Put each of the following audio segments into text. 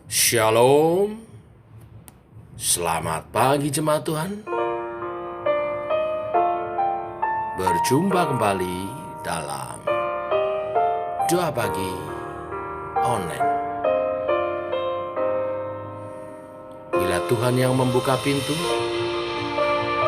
Shalom, selamat pagi jemaat Tuhan. Berjumpa kembali dalam Doa Pagi Online. Bila Tuhan yang membuka pintu,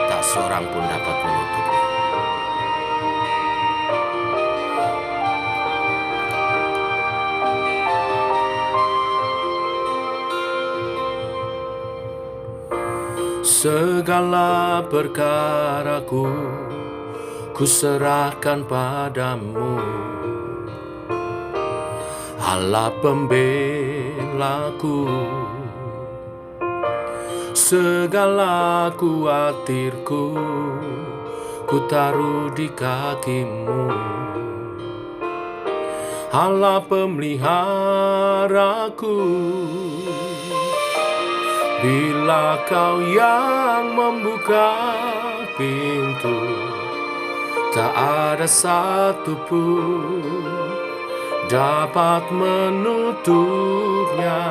tak seorang pun dapat menutupnya. Segala perkaraku kuserahkan padamu, Allah pembelaku. Segala kuatirku ku taruh di kakimu, Allah pemeliharaku. Bila Kau yang membuka pintu, tak ada satu pun dapat menutupnya.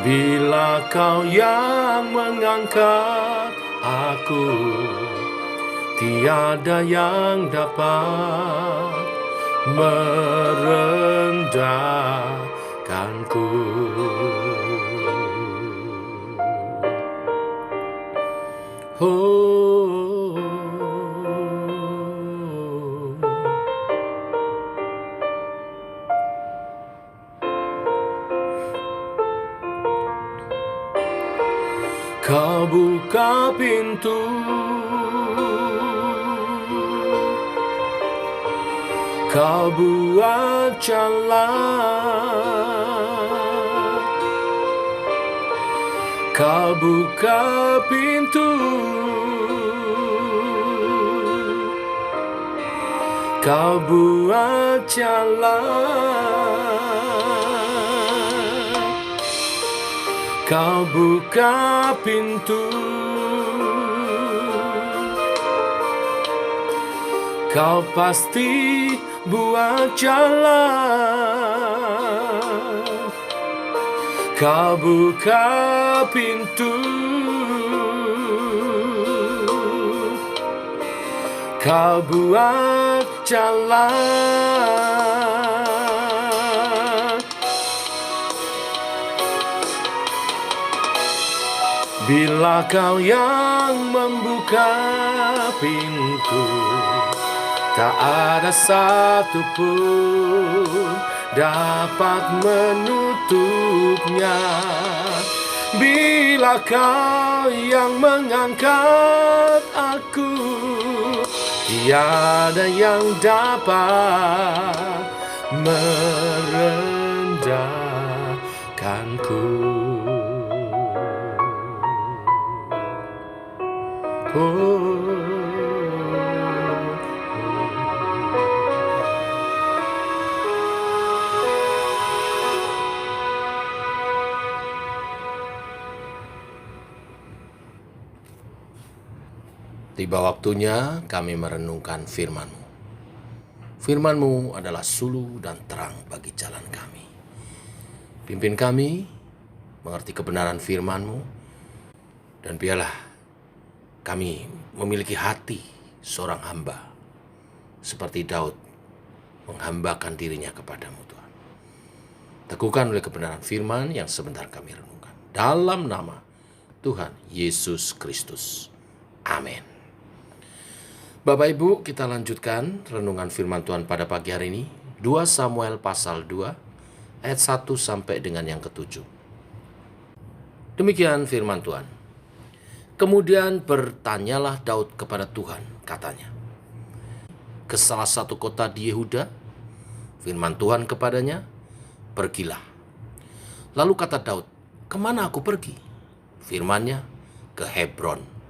Bila Kau yang mengangkat aku, tiada yang dapat merendahkanku. Oh, Kau buka pintu, Kau buat jalan, Kau buka pintu, Kau buat jalan, Kau buka pintu, Kau pasti buat jalan. Kau buka pintu, Kau buat jalan. Bila Kau yang membuka pintu, tak ada satu pun dapat menutupnya. Bila Kau yang mengangkat aku, tiada yang dapat merendahkanku. Tiba waktunya kami merenungkan firman-Mu. Firman-Mu adalah suluh dan terang bagi jalan kami. Pimpin kami mengerti kebenaran firman-Mu, dan biarlah kami memiliki hati seorang hamba, seperti Daud menghambakan dirinya kepadamu Tuhan. Teguhkan oleh kebenaran firman yang sebentar kami renungkan. Dalam nama Tuhan Yesus Kristus. Amin. Bapak Ibu, kita lanjutkan renungan firman Tuhan pada pagi hari ini. 2 Samuel pasal 2 ayat 1 sampai dengan yang ke-7. Demikian firman Tuhan. Kemudian bertanyalah Daud kepada Tuhan, katanya, ke salah satu kota di Yehuda. Firman Tuhan kepadanya, pergilah. Lalu kata Daud, kemana aku pergi? Firman-Nya, ke Hebron.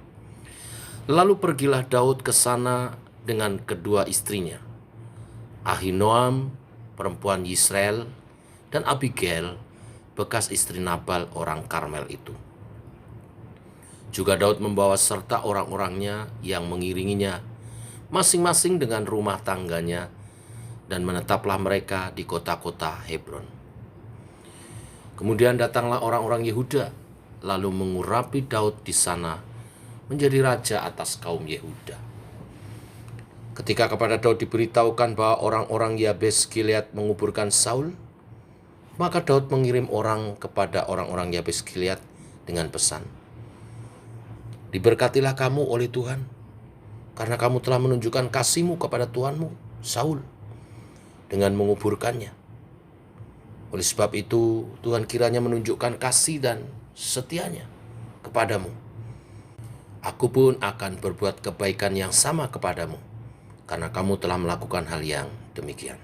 Lalu pergilah Daud ke sana dengan kedua istrinya, Ahinoam, perempuan Yisrael, dan Abigail, bekas istri Nabal orang Karmel itu. Juga Daud membawa serta orang-orangnya yang mengiringinya, masing-masing dengan rumah tangganya, dan menetaplah mereka di kota-kota Hebron. Kemudian datanglah orang-orang Yehuda, lalu mengurapi Daud di sana menjadi raja atas kaum Yehuda. Ketika kepada Daud diberitahukan bahwa orang-orang Yabes Gilead menguburkan Saul, maka Daud mengirim orang kepada orang-orang Yabes Gilead dengan pesan, "Diberkatilah kamu oleh Tuhan, karena kamu telah menunjukkan kasih-Mu kepada Tuanmu, Saul, dengan menguburkannya. Oleh sebab itu, Tuhan kiranya menunjukkan kasih dan setianya kepadamu. Aku pun akan berbuat kebaikan yang sama kepadamu, karena kamu telah melakukan hal yang demikian.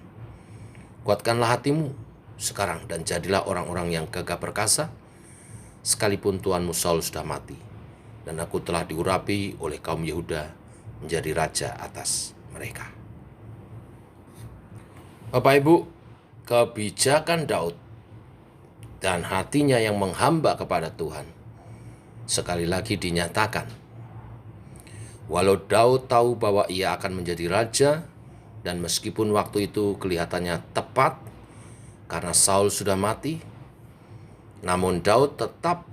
Kuatkanlah hatimu sekarang dan jadilah orang-orang yang gagah perkasa, sekalipun Tuanmu Saul sudah mati, dan aku telah diurapi oleh kaum Yehuda menjadi raja atas mereka." Bapak Ibu, kebijakan Daud dan hatinya yang menghamba kepada Tuhan sekali lagi dinyatakan. Walau Daud tahu bahwa ia akan menjadi raja, dan meskipun waktu itu kelihatannya tepat karena Saul sudah mati, namun Daud tetap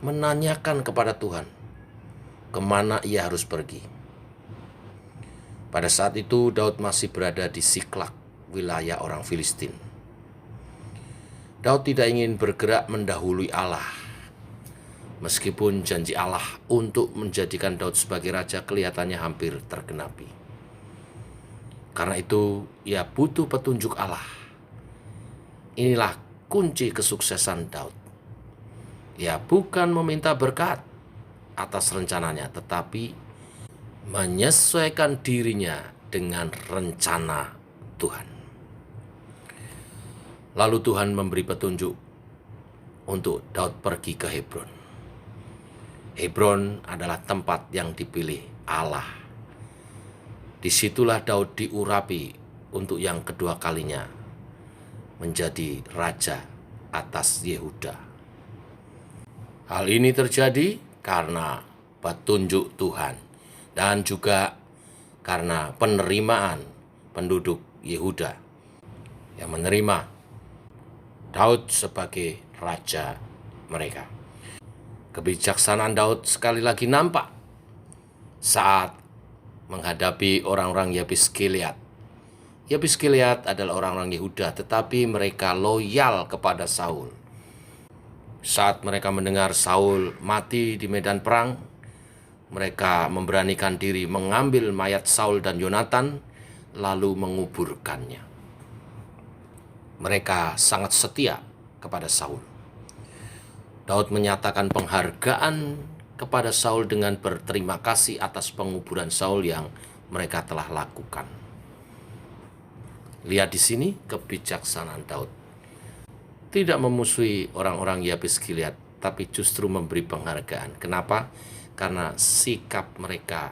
menanyakan kepada Tuhan kemana ia harus pergi. Pada saat itu Daud masih berada di Siklak, wilayah orang Filistin. Daud tidak ingin bergerak mendahului Allah. Meskipun janji Allah untuk menjadikan Daud sebagai raja kelihatannya hampir tergenapi. Karena itu, ia butuh petunjuk Allah. Inilah kunci kesuksesan Daud. Ia bukan meminta berkat atas rencananya, tetapi menyesuaikan dirinya dengan rencana Tuhan. Lalu Tuhan memberi petunjuk untuk Daud pergi ke Hebron. Hebron adalah tempat yang dipilih Allah. Disitulah Daud diurapi untuk yang kedua kalinya menjadi raja atas Yehuda. Hal ini terjadi karena petunjuk Tuhan dan juga karena penerimaan penduduk Yehuda yang menerima Daud sebagai raja mereka. Kebijaksanaan Daud sekali lagi nampak saat menghadapi orang-orang Yabes Gilead. Yabes Gilead adalah orang-orang Yehuda, tetapi mereka loyal kepada Saul. Saat mereka mendengar Saul mati di medan perang, mereka memberanikan diri mengambil mayat Saul dan Yonatan lalu menguburkannya. Mereka sangat setia kepada Saul. Daud menyatakan penghargaan kepada Saul dengan berterima kasih atas penguburan Saul yang mereka telah lakukan. Lihat di sini kebijaksanaan Daud. Tidak memusuhi orang-orang Yabes Gilead, tapi justru memberi penghargaan. Kenapa? Karena sikap mereka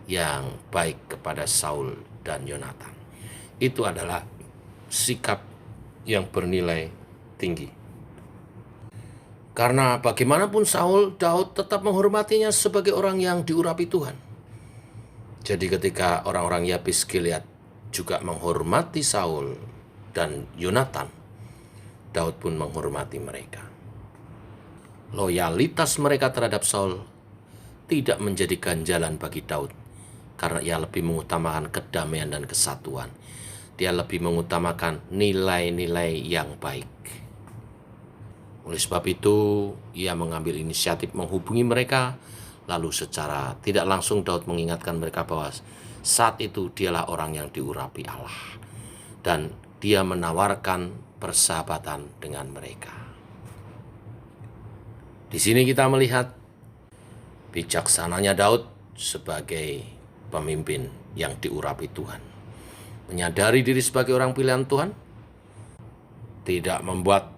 yang baik kepada Saul dan Yonatan. Itu adalah sikap yang bernilai tinggi. Karena bagaimanapun Saul, Daud tetap menghormatinya sebagai orang yang diurapi Tuhan. Jadi ketika orang-orang Yabes Gilead juga menghormati Saul dan Yonatan, Daud pun menghormati mereka. Loyalitas mereka terhadap Saul tidak menjadi ganjalan bagi Daud, karena ia lebih mengutamakan kedamaian dan kesatuan. Dia lebih mengutamakan nilai-nilai yang baik. Oleh sebab itu, ia mengambil inisiatif menghubungi mereka, lalu secara tidak langsung Daud mengingatkan mereka bahwa saat itu dialah orang yang diurapi Allah, dan dia menawarkan persahabatan dengan mereka. Di sini kita melihat bijaksananya Daud sebagai pemimpin yang diurapi Tuhan. Menyadari diri sebagai orang pilihan Tuhan, tidak membuat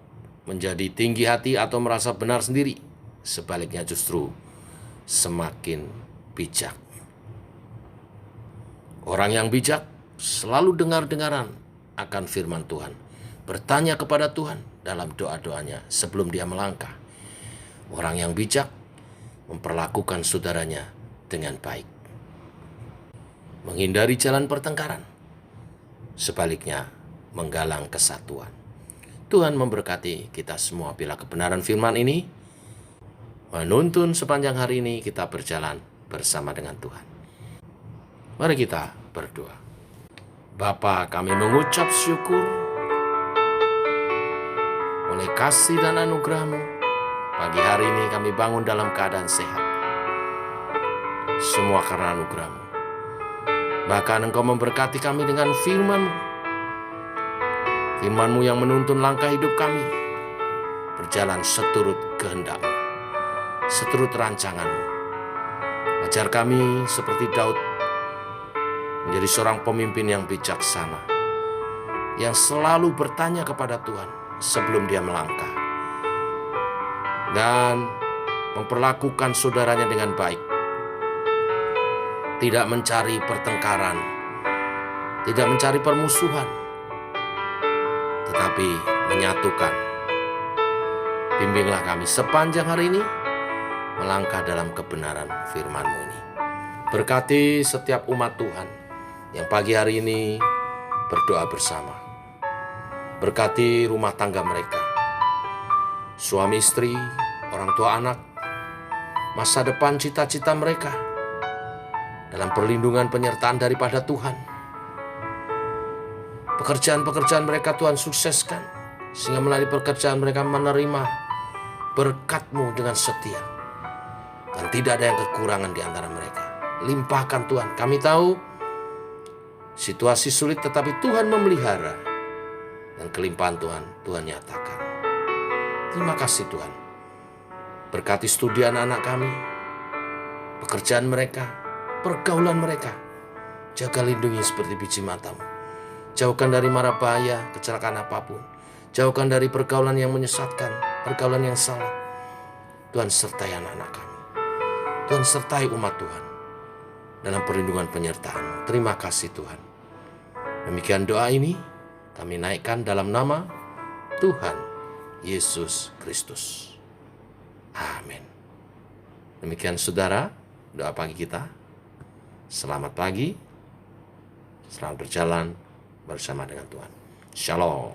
menjadi tinggi hati atau merasa benar sendiri. Sebaliknya justru semakin bijak. Orang yang bijak selalu dengar-dengaran akan firman Tuhan, bertanya kepada Tuhan dalam doa-doanya sebelum dia melangkah. Orang yang bijak memperlakukan saudaranya dengan baik, menghindari jalan pertengkaran, sebaliknya menggalang kesatuan. Tuhan memberkati kita semua bila kebenaran firman ini menuntun sepanjang hari ini kita berjalan bersama dengan Tuhan. Mari kita berdoa. Bapa, kami mengucap syukur oleh kasih dan anugerah-Mu. Pagi hari ini kami bangun dalam keadaan sehat. Semua karena anugerah-Mu. Bahkan Engkau memberkati kami dengan firman-Mu. Firman-Mu yang menuntun langkah hidup kami berjalan seturut kehendak-Mu, seturut rancangan-Mu. Ajar kami seperti Daud menjadi seorang pemimpin yang bijaksana, yang selalu bertanya kepada Tuhan sebelum dia melangkah, dan memperlakukan saudaranya dengan baik. Tidak mencari pertengkaran, tidak mencari permusuhan, tetapi menyatukan. Bimbinglah kami sepanjang hari ini melangkah dalam kebenaran firman-Mu ini. Berkati setiap umat Tuhan yang pagi hari ini berdoa bersama. Berkati rumah tangga mereka, suami istri, orang tua anak, masa depan cita-cita mereka, dalam perlindungan penyertaan daripada Tuhan. Pekerjaan-pekerjaan mereka Tuhan sukseskan, sehingga melalui pekerjaan mereka menerima berkat-Mu dengan setia. Dan tidak ada yang kekurangan di antara mereka. Limpahkan Tuhan. Kami tahu situasi sulit, tetapi Tuhan memelihara. Dan kelimpahan Tuhan nyatakan. Terima kasih Tuhan. Berkati studi anak-anak kami, pekerjaan mereka, pergaulan mereka. Jaga lindungi seperti biji mata-Mu. Jauhkan dari mara bahaya, kecelakaan apapun. Jauhkan dari pergaulan yang menyesatkan, pergaulan yang salah. Tuhan sertai anak-anak kami. Tuhan sertai umat Tuhan dalam perlindungan penyertaan. Terima kasih Tuhan. Demikian doa ini kami naikkan dalam nama Tuhan Yesus Kristus. Amin. Demikian saudara, doa pagi kita. Selamat pagi, selamat berjalan bersama dengan Tuhan. Shalom.